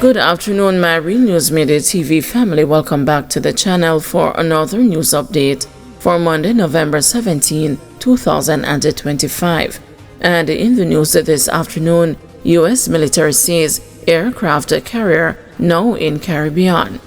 Good afternoon, my Real News Midday TV family. Welcome back to the channel for another news update for Monday, November 17, 2025. And in the news this afternoon, U.S. military says aircraft carrier now in Caribbean.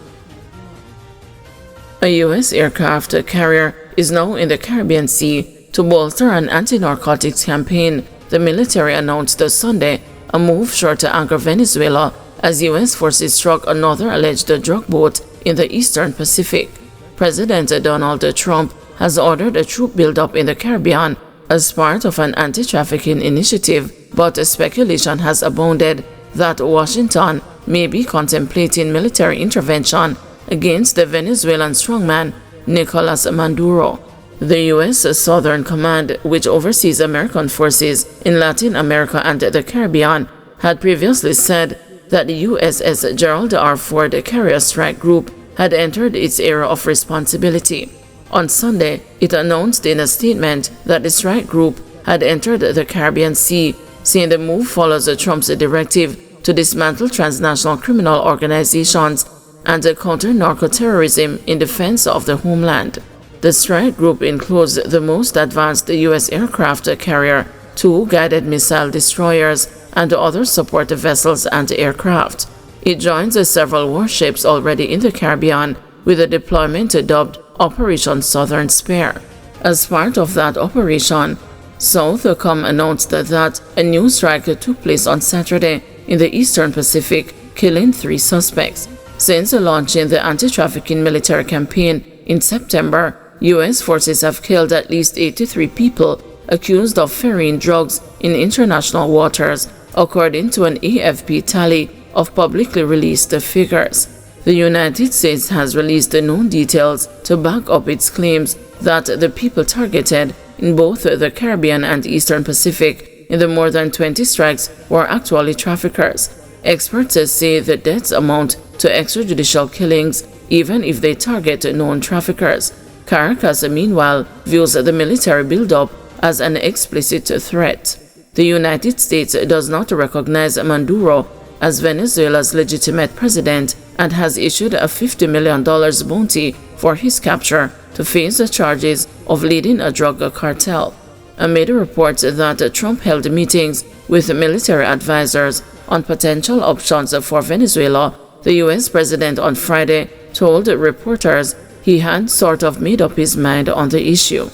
A U.S. aircraft carrier is now in the Caribbean Sea to bolster an anti-narcotics campaign, the military announced Sunday, a move sure to anger Venezuela as U.S. forces struck another alleged drug boat in the Eastern Pacific. President Donald Trump has ordered a troop buildup in the Caribbean as part of an anti-trafficking initiative, but speculation has abounded that Washington may be contemplating military intervention against the Venezuelan strongman Nicolas Maduro. The U.S. Southern Command, which oversees American forces in Latin America and the Caribbean, had previously said that the USS Gerald R. Ford Carrier Strike Group had entered its area of responsibility. On Sunday, it announced in a statement that the strike group had entered the Caribbean Sea, saying the move follows Trump's directive to dismantle transnational criminal organizations and counter narco-terrorism in defense of the homeland. The strike group includes the most advanced U.S. aircraft carrier, 2 guided missile destroyers, and other support vessels and aircraft. It joins several warships already in the Caribbean with a deployment dubbed Operation Southern Spear. As part of that operation, Southcom announced that a new strike took place on Saturday in the Eastern Pacific, killing 3 suspects. Since launching the anti-trafficking military campaign in September, U.S. forces have killed at least 83 people accused of ferrying drugs in international waters, according to an AFP tally of publicly released figures. The United States has released no details to back up its claims that the people targeted in both the Caribbean and Eastern Pacific in the more than 20 strikes were actually traffickers. Experts say the deaths amount to extrajudicial killings, even if they target known traffickers. Caracas, meanwhile, views the military buildup as an explicit threat. The United States does not recognize Maduro as Venezuela's legitimate president and has issued a $50 million bounty for his capture to face the charges of leading a drug cartel. Amid reports that Trump held meetings with military advisors on potential options for Venezuela, the U.S. president on Friday told reporters he had sort of made up his mind on the issue.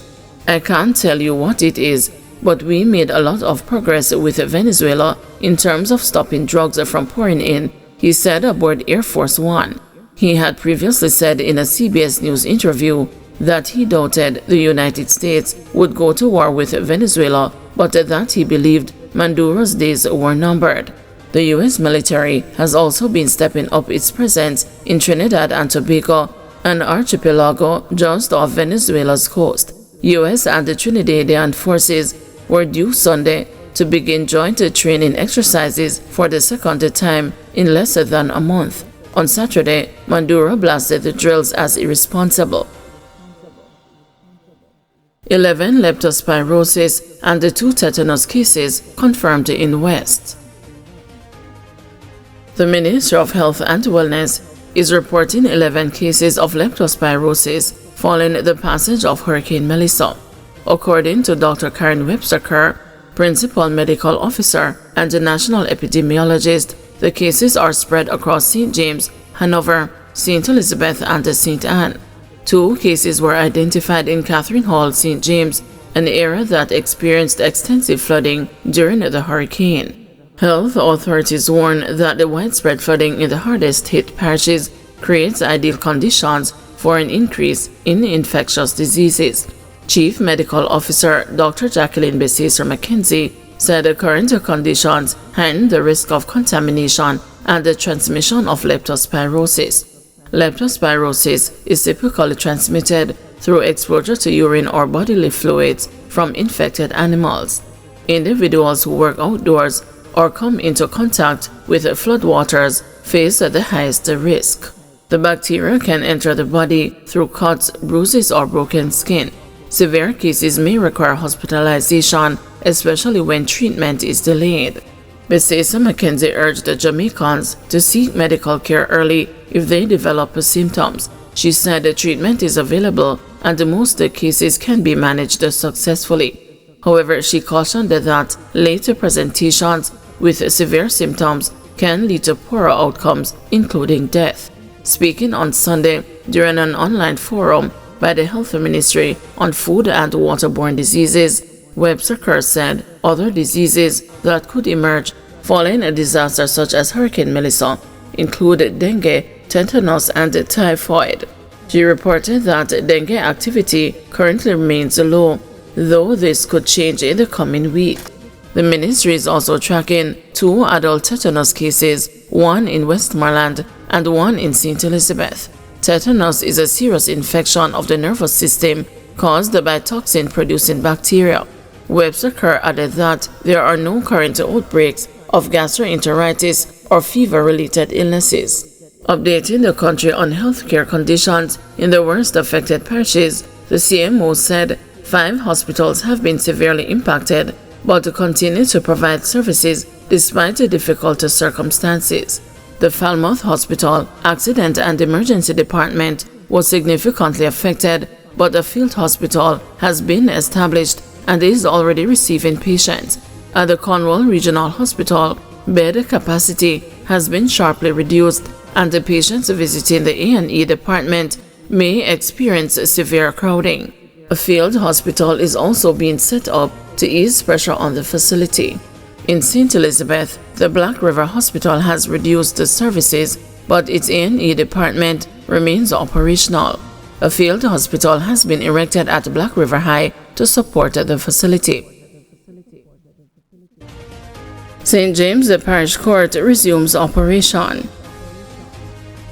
"I can't tell you what it is, but we made a lot of progress with Venezuela in terms of stopping drugs from pouring in," he said aboard Air Force One. He had previously said in a CBS News interview that he doubted the United States would go to war with Venezuela, but that he believed Maduro's days were numbered. The U.S. military has also been stepping up its presence in Trinidad and Tobago, an archipelago just off Venezuela's coast. U.S. and the Trinidadian forces were due Sunday to begin joint training exercises for the second time in less than a month. On Saturday, Maduro blasted the drills as irresponsible. 11 leptospirosis and 2 tetanus cases confirmed in West. The Ministry of Health and Wellness is reporting 11 cases of leptospirosis following the passage of Hurricane Melissa. According to Dr. Karen Webster-Kerr, Principal Medical Officer and a National Epidemiologist, the cases are spread across St. James, Hanover, St. Elizabeth, and St. Anne. 2 cases were identified in Catherine Hall, St. James, an area that experienced extensive flooding during the hurricane. Health authorities warn that the widespread flooding in the hardest-hit parishes creates ideal conditions for an increase in infectious diseases. Chief Medical Officer Dr. Jacqueline Bessaser McKenzie said the current conditions heighten the risk of contamination and the transmission of leptospirosis. Leptospirosis is typically transmitted through exposure to urine or bodily fluids from infected animals. Individuals who work outdoors or come into contact with floodwaters face the highest risk. The bacteria can enter the body through cuts, bruises, or broken skin. Severe cases may require hospitalization, especially when treatment is delayed. Besesa McKenzie urged the Jamaicans to seek medical care early if they develop symptoms. She said the treatment is available and most cases can be managed successfully. However, she cautioned that later presentations with severe symptoms can lead to poorer outcomes, including death. Speaking on Sunday during an online forum by the Health Ministry on food and waterborne diseases, Webster Kerr said other diseases that could emerge following a disaster such as Hurricane Melissa include dengue, tetanus, and typhoid. She reported that dengue activity currently remains low, though this could change in the coming week. The ministry is also tracking 2 adult tetanus cases, one in Westmoreland and one in St. Elizabeth. Tetanus is a serious infection of the nervous system caused by toxin-producing bacteria. Webster Kerr added that there are no current outbreaks of gastroenteritis or fever-related illnesses. Updating the country on healthcare conditions in the worst affected parishes, the CMO said 5 hospitals have been severely impacted but continue to provide services despite the difficult circumstances. The Falmouth Hospital Accident and Emergency Department was significantly affected, but a field hospital has been established and is already receiving patients. At the Cornwall Regional Hospital, bed capacity has been sharply reduced, and the patients visiting the A&E department may experience severe crowding. A field hospital is also being set up to ease pressure on the facility. In St. Elizabeth, the Black River Hospital has reduced the services, but its A&E department remains operational. A field hospital has been erected at Black River High to support the facility. St. James Parish Court resumes operation.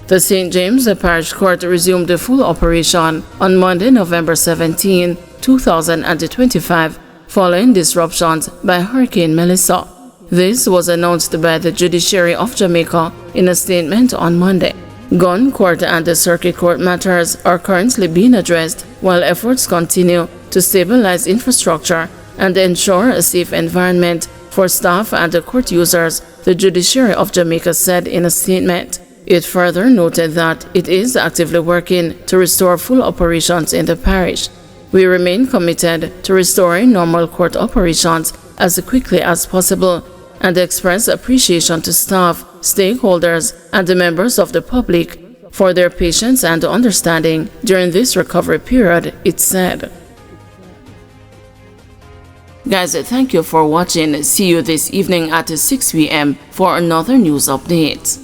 The St. James Parish Court resumed the full operation on Monday, November 17, 2025, following disruptions by Hurricane Melissa. This was announced by the Judiciary of Jamaica in a statement on Monday. Gun court and the circuit court matters are currently being addressed while efforts continue to stabilize infrastructure and ensure a safe environment for staff and the court users, the Judiciary of Jamaica said in a statement. It further noted that it is actively working to restore full operations in the parish. We remain committed to restoring normal court operations as quickly as possible and express appreciation to staff, stakeholders, and the members of the public for their patience and understanding during this recovery period, it said. Guys, thank you for watching. See you this evening at 6 p.m. for another news update.